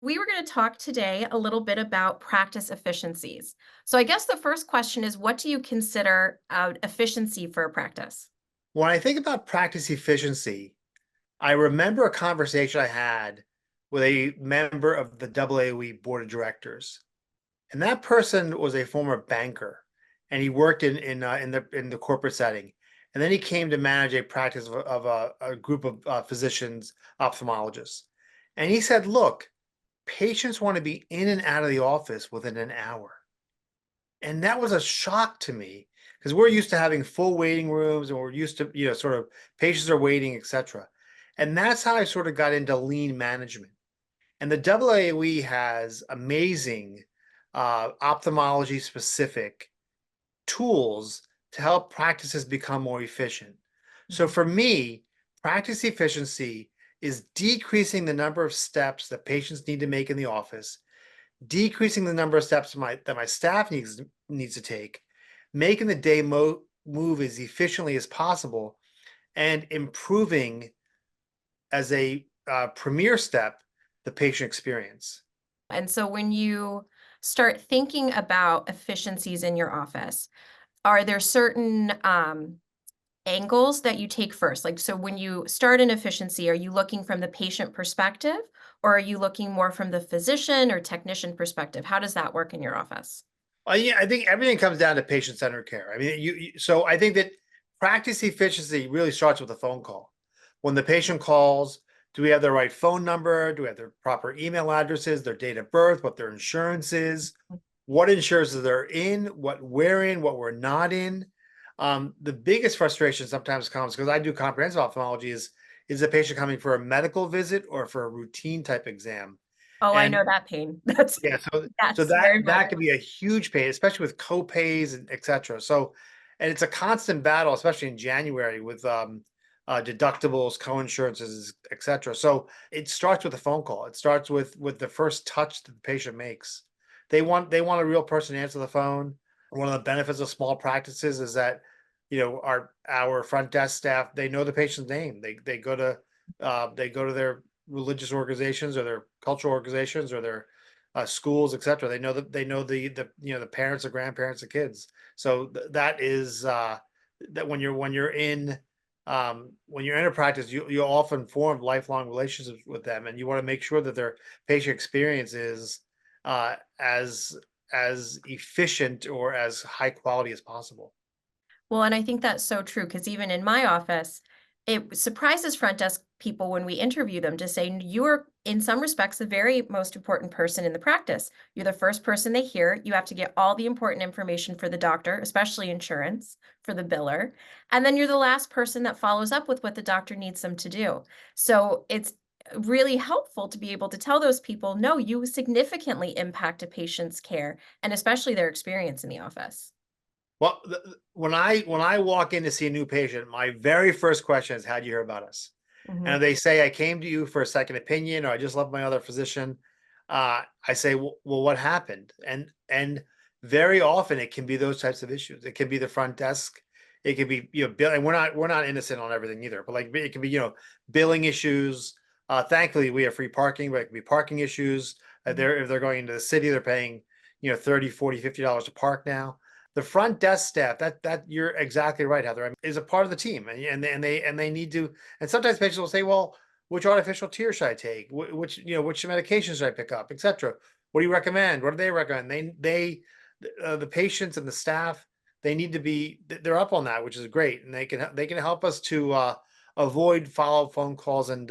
We were going to talk today a little bit about practice efficiencies. So, I guess the first question is what do you consider efficiency for a practice? When I think about practice efficiency, I remember a conversation I had with a member of the AAOE board of directors, and that person was a former banker, and he worked in the corporate setting, and then he came to manage a practice of a group of physicians, ophthalmologists, and he said, "Look, patients want to be in and out of the office within an hour." And that was a shock to me because we're used to having full waiting rooms and we're used to, sort of patients are waiting, etc. And that's how I sort of got into lean management. And the AAOE has amazing ophthalmology specific tools to help practices become more efficient. So Mhm. for me, practice efficiency is decreasing the number of steps that patients need to make in the office, decreasing the number of steps that my staff needs to take, making the day move as efficiently as possible, and improving as a premier step the patient experience. And so, when you start thinking about efficiencies in your office, are there certain angles that you take first? Like, so when you start an efficiency, are you looking from the patient perspective or are you looking more from the physician or technician perspective? How does that work in your office? Yeah, I think everything comes down to patient-centered care. I mean, so I think that practice efficiency really starts with a phone call. When the patient calls, do we have the right phone number? Do we have their proper email addresses, their date of birth, what their insurance is, what insurances they're in, what we're in, what we're not in? The biggest frustration sometimes comes because I do comprehensive ophthalmology is the patient coming for a medical visit or for a routine type exam? Oh, I And know that pain. That's yeah, so yes, that very much. that can be a huge pain, especially with co-pays and et cetera. So, and it's a constant battle, especially in January with deductibles, co-insurances, et cetera. So it starts with a phone call. It starts with the first touch that the patient makes. They want a real person to answer the phone. One of the benefits of small practices is that our front desk staff, they know the patient's name. They go to their religious organizations or their cultural organizations or their schools, etc. They know the parents or grandparents of kids. So that is that when you're in a practice, you often form lifelong relationships with them, and you want to make sure that their patient experience is uh, as as efficient or as high quality as possible. Well, and I think that's so true because even in my office, it surprises front desk people when we interview them to say, You are, in some respects, the very most important person in the practice. You're the first person they hear. You have to get all the important information for the doctor, especially insurance for the biller. And then you're the last person that follows up with what the doctor needs them to do. So it's really helpful to be able to tell those people, No, you significantly impact a patient's care and especially their experience in the office. Well, when I walk in to see a new patient, my very first question is, "How'd you hear about us?" And if Mhm. they say, "I came to you for a second opinion," or "I just left my other physician," I say, "Well, what happened?" And very often it can be those types of issues. It can be the front desk. It could be bill, and we're not innocent on everything either. But like it can be billing issues. Thankfully, we have free parking, but it can be parking issues. Mhm. If they're going into the city, they're paying 30, 40, $50 to park now. The front desk staff, that you're exactly right, Heather, I mean, is a part of the team, and they need to. And sometimes patients will say, "Well, which artificial tear should I take? Which medication should I pick up, etc. What do you recommend? What do they recommend?" The patients and the staff, they need to be they're up on that, which is great, and they can help us to avoid follow-up phone calls and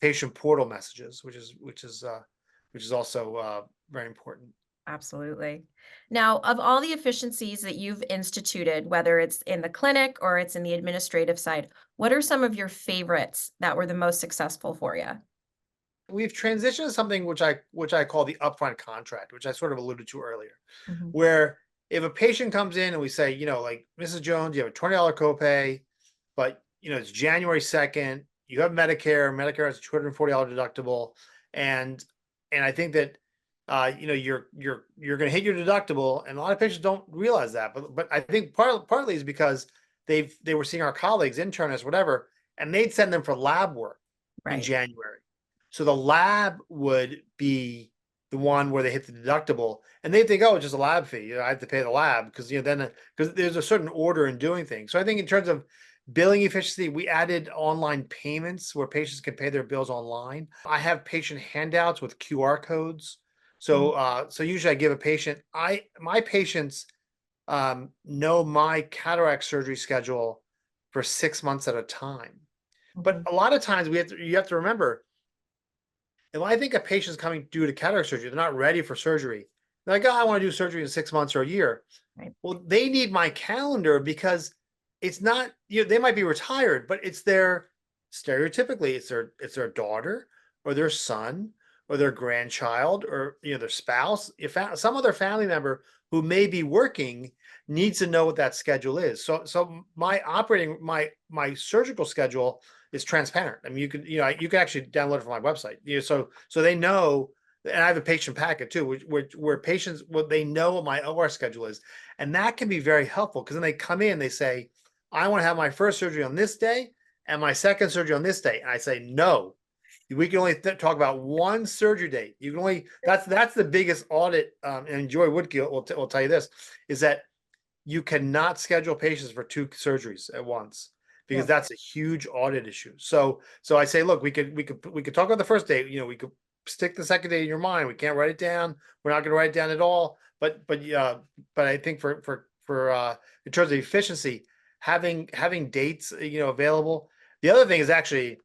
patient portal messages, which is also very important. Absolutely. Now, of all the efficiencies that you've instituted, whether it's in the clinic or it's in the administrative side, what are some of your favorites that were the most successful for you? We've transitioned to something which I call the upfront contract, which I sort of alluded to earlier, Mhm. where if a patient comes in and we say, like, Mrs. Jones, you have a $20 copay, but it's January 2nd, you have Medicare has a $240 deductible, and I think that you're gonna hit your deductible, and a lot of patients don't realize that. But I think partly is because they were seeing our colleagues, internists, whatever, and they'd send them for lab work in Right. January. So the lab would be the one where they hit the deductible, and they think, oh, it's just a lab fee. I have to pay the lab because then because there's a certain order in doing things. So I think in terms of billing efficiency, we added online payments where patients can pay their bills online. I have patient handouts with QR codes. So Mhm, so usually I give a patient, my patients know my cataract surgery schedule for 6 months at a time. But mhm, a lot of times you have to remember, if I think a patient's coming due to cataract surgery, they're not ready for surgery. They're like, oh, I want to do surgery in 6 months or a year. right. Well, they need my calendar because it's not, they might be retired, but it's their stereotypically, it's their daughter or their son or their grandchild or their spouse. If some other family member who may be working needs to know what that schedule is. So my surgical schedule is transparent. I mean, you can actually download it from my website. So they know, and I have a patient packet too, where patients, what they know what my OR schedule is. And that can be very helpful because then they come in, they say, I want to have my first surgery on this day and my second surgery on this day. And I say, no, we can only talk about one surgery date. You can only, that's the biggest audit. And Joy Woodkill will tell you this, is that you cannot schedule patients for two surgeries at once because Yeah. that's a huge audit issue. So I say, look, we could talk about the first day. We could stick the second day in your mind. We can't write it down. We're not going to write it down at all. But I think for in terms of efficiency, having dates available. The other thing is actually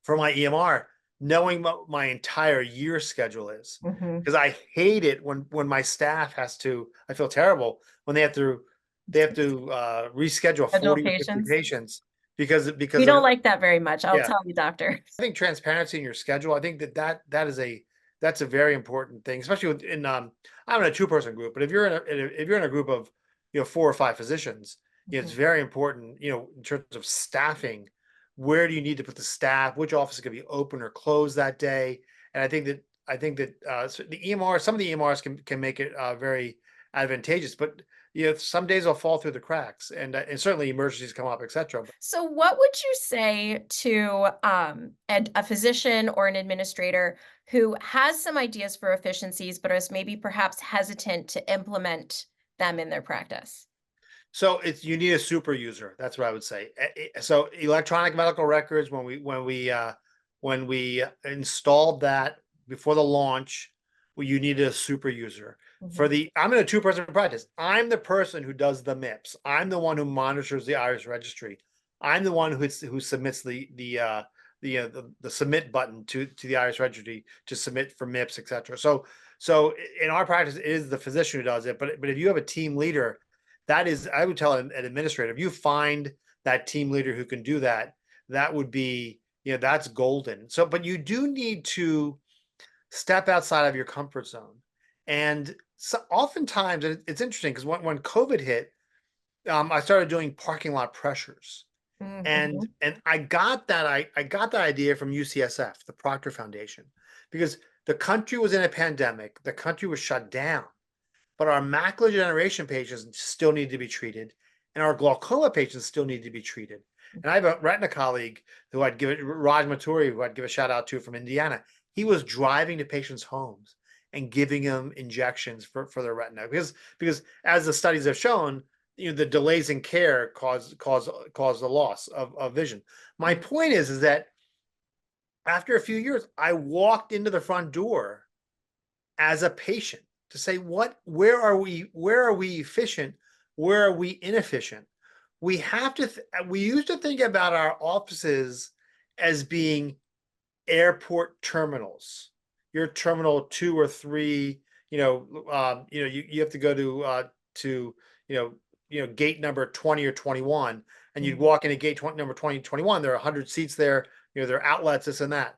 for my EMR, knowing what my entire year schedule is. Mhm. Because I hate it when my staff has to, I feel terrible when they have to reschedule Schedule 40 or 50 patients. patients because We don't they're, like that very much, I'll yeah. tell you, doctor. I think transparency in your schedule. I think that's a very important thing, especially I'm in a two-person group, but if you're in a group of 4 or 5 physicians, it's Mhm. very important, in terms of staffing. Where do you need to put the staff? Which office is going to be open or closed that day? And I think that so the EMR, some of the EMRs can make it very advantageous, but some days will fall through the cracks, and certainly emergencies come up, etc. So what would you say to, a physician or an administrator who has some ideas for efficiencies, but is maybe perhaps hesitant to implement them in their practice? So you need a super user. That's what I would say. So electronic medical records, when we installed that before the launch, well, you needed a super user. Mhm, I'm in a two-person practice. I'm the person who does the MIPS. I'm the one who monitors the IRIS registry. I'm the one who submits the submit button to the IRIS registry to submit for MIPS, etc. So in our practice, it is the physician who does it. But if you have a team leader, that is, I would tell an administrator, if you find that team leader who can do that, that would be, that's golden. So, but you do need to step outside of your comfort zone. And so oftentimes, it's interesting because when COVID hit, I started doing parking lot pressures. mm, And mhm, and I got that idea from UCSF, the Proctor Foundation, because the country was in a pandemic, the country was shut down, but our macular degeneration patients still need to be treated, and our glaucoma patients still need to be treated. And I have a retina colleague who I'd give it, Raj Maturi, who I'd give a shout out to from Indiana. He was driving to patients' homes and giving them injections for their retina because as the studies have shown, the delays in care cause the loss of vision. My mm, point is that after a few years, I walked into the front door as a patient to say where are we efficient, where are we inefficient. We used to think about our offices as being airport terminals. Your terminal 2 or 3, you have to go to gate number 20 or 21, and you'd mhm. walk into gate 20, number 20, 21. There are 100 seats there. There are outlets, this and that.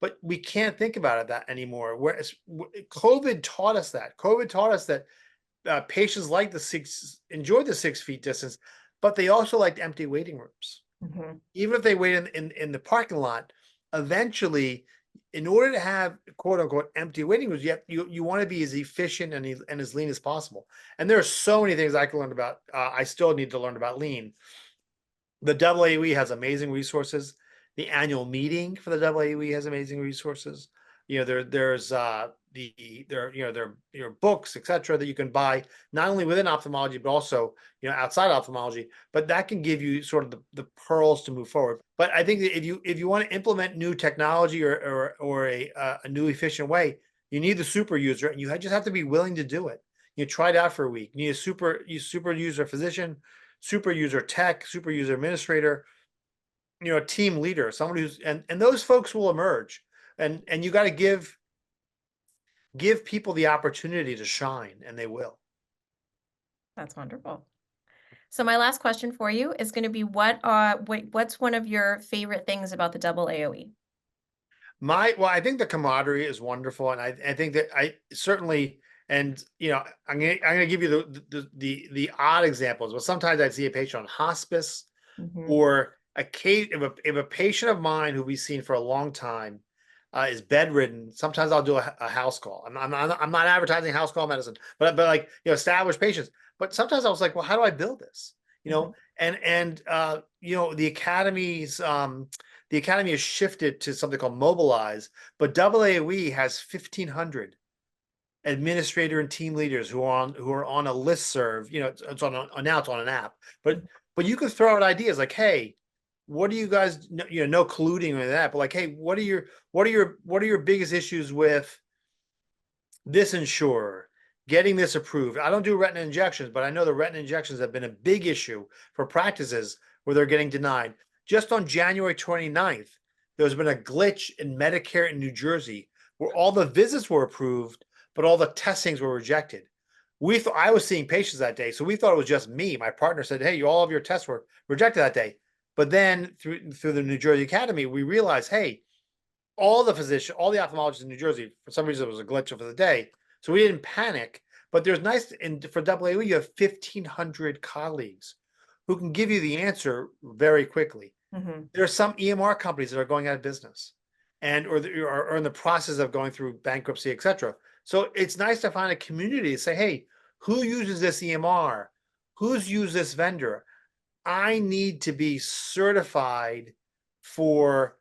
But we can't think about it that anymore. Whereas COVID taught us that. COVID taught us that patients like enjoy the 6 feet distance, but they also liked empty waiting rooms. Mhm. Even if they wait in the parking lot, eventually, in order to have quote unquote empty waiting rooms, you want to be as efficient and as lean as possible. And there are so many things I can learn about. I still need to learn about lean. The AAE has amazing resources. The annual meeting for the AAE has amazing resources. There's there are books, etc., that you can buy not only within ophthalmology but also outside ophthalmology. But that can give you sort of the pearls to move forward. But I think that if you want to implement new technology or a new efficient way, you need the super user, and you just have to be willing to do it. You try it out for a week. You need a super user physician, super user tech, super user administrator, a team leader, someone who's and those folks will emerge. And you got to give people the opportunity to shine, and they will. That's wonderful. So my last question for you is going to be what's one of your favorite things about the double AOE? Well, I think the camaraderie is wonderful, and I think that I certainly, and I'm gonna give you the odd examples. But sometimes I see a patient on hospice, Mhm, or a case if a patient of mine who we've seen for a long time is bedridden. Sometimes I'll do a house call. I'm not advertising house call medicine, but like established patients. But sometimes I was like, well, how do I build this? You mhm, know, and the academy has shifted to something called Mobilize, but AAOE has 1,500 administrator and team leaders who are on a listserv. It's now it's on an app, but mhm, you can throw out ideas like, hey, what do you guys, no colluding with that, but like, hey, what are your biggest issues with this insurer getting this approved? I don't do retina injections, but I know the retina injections have been a big issue for practices where they're getting denied. Just on January 29th, there's been a glitch in Medicare in New Jersey where all the visits were approved, but all the testings were rejected. I was seeing patients that day, so we thought it was just me. My partner said, "Hey, all of your tests were rejected that day." But then through the New Jersey Academy, we realized, hey, all the ophthalmologists in New Jersey, for some reason, it was a glitch over the day. So we didn't panic. But there's nice, and for AAOE, you have 1,500 colleagues who can give you the answer very quickly. mhm. There are some EMR companies that are going out of business, and or in the process of going through bankruptcy, etc. So it's nice to find a community to say, hey, who uses this EMR? Who's used this vendor? I need to be certified for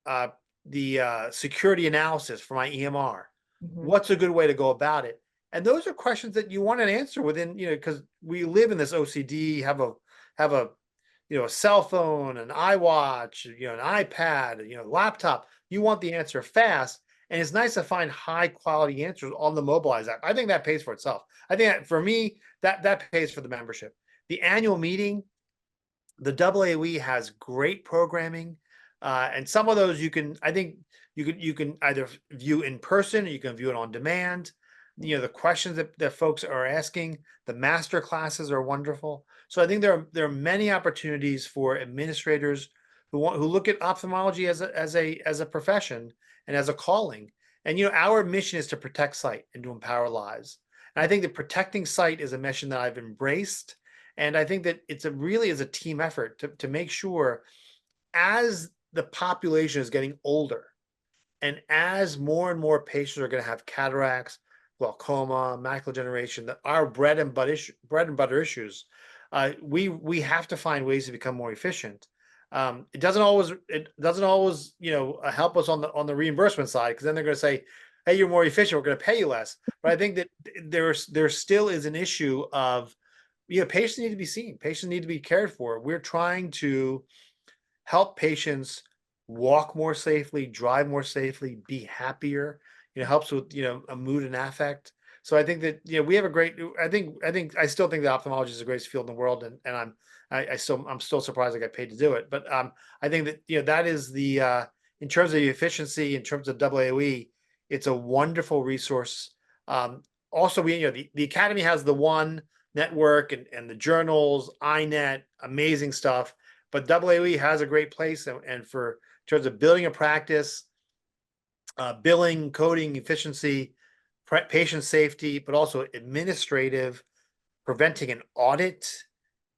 uh, the security analysis for my EMR. Mhm. What's a good way to go about it? And those are questions that you want an answer within, because we live in this OCD, have a cell phone, an iWatch, an iPad, laptop. You want the answer fast, and it's nice to find high quality answers on the Mobilize app. I think that pays for itself. I think that for me, that pays for the membership. The annual meeting, the AAOE has great programming, and some of those I think you can either view in person, or you can view it on demand. The questions that folks are asking, the master classes are wonderful. So I think there are many opportunities for administrators who look at ophthalmology as a profession and as a calling. And our mission is to protect sight and to empower lives. And I think that protecting sight is a mission that I've embraced, and I think that really is a team effort to make sure, as the population is getting older, and as more and more patients are going to have cataracts, glaucoma, macular degeneration, that our bread and butter issues, we have to find ways to become more efficient. It doesn't always help us on the reimbursement side, because then they're going to say, "Hey, you're more efficient. We're going to pay you less." But I think that there still is an issue of, patients need to be seen. Patients need to be cared for. We're trying to help patients walk more safely, drive more safely, be happier. Helps with a mood and affect. So I think that we have a great. I still think that ophthalmology is the greatest field in the world, and I'm still surprised I got paid to do it. But I think that that is the in terms of the efficiency, in terms of AAOE, it's a wonderful resource. Also, the academy has the one network, and the journals, iNet, amazing stuff. But AAOE has a great place, and for in terms of building a practice, billing, coding, efficiency, patient safety, but also administrative, preventing an audit,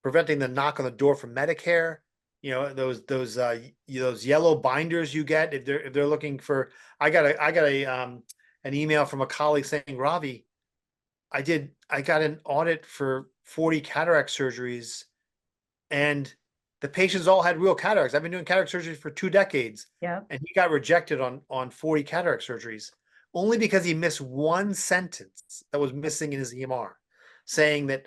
preventing the knock on the door from Medicare. Those yellow binders you get if they're looking for. I got an email from a colleague saying, Ravi, I got an audit for 40 cataract surgeries, and the patients all had real cataracts. I've been doing cataract surgery for 2 decades, Yeah. and he got rejected on 40 cataract surgeries only because he missed one sentence that was missing in his EMR, saying that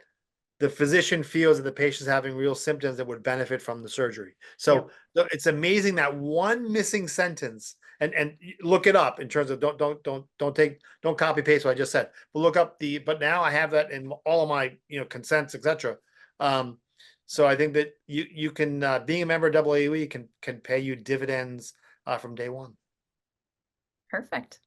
the physician feels that the patient's having real symptoms that would benefit from the surgery. Yep. So it's amazing that one missing sentence, and look it up in terms of don't copy paste what I just said, but look up but now I have that in all of my consents, etc. So I think that you can being a member of AAE can pay you dividends from day one. Perfect.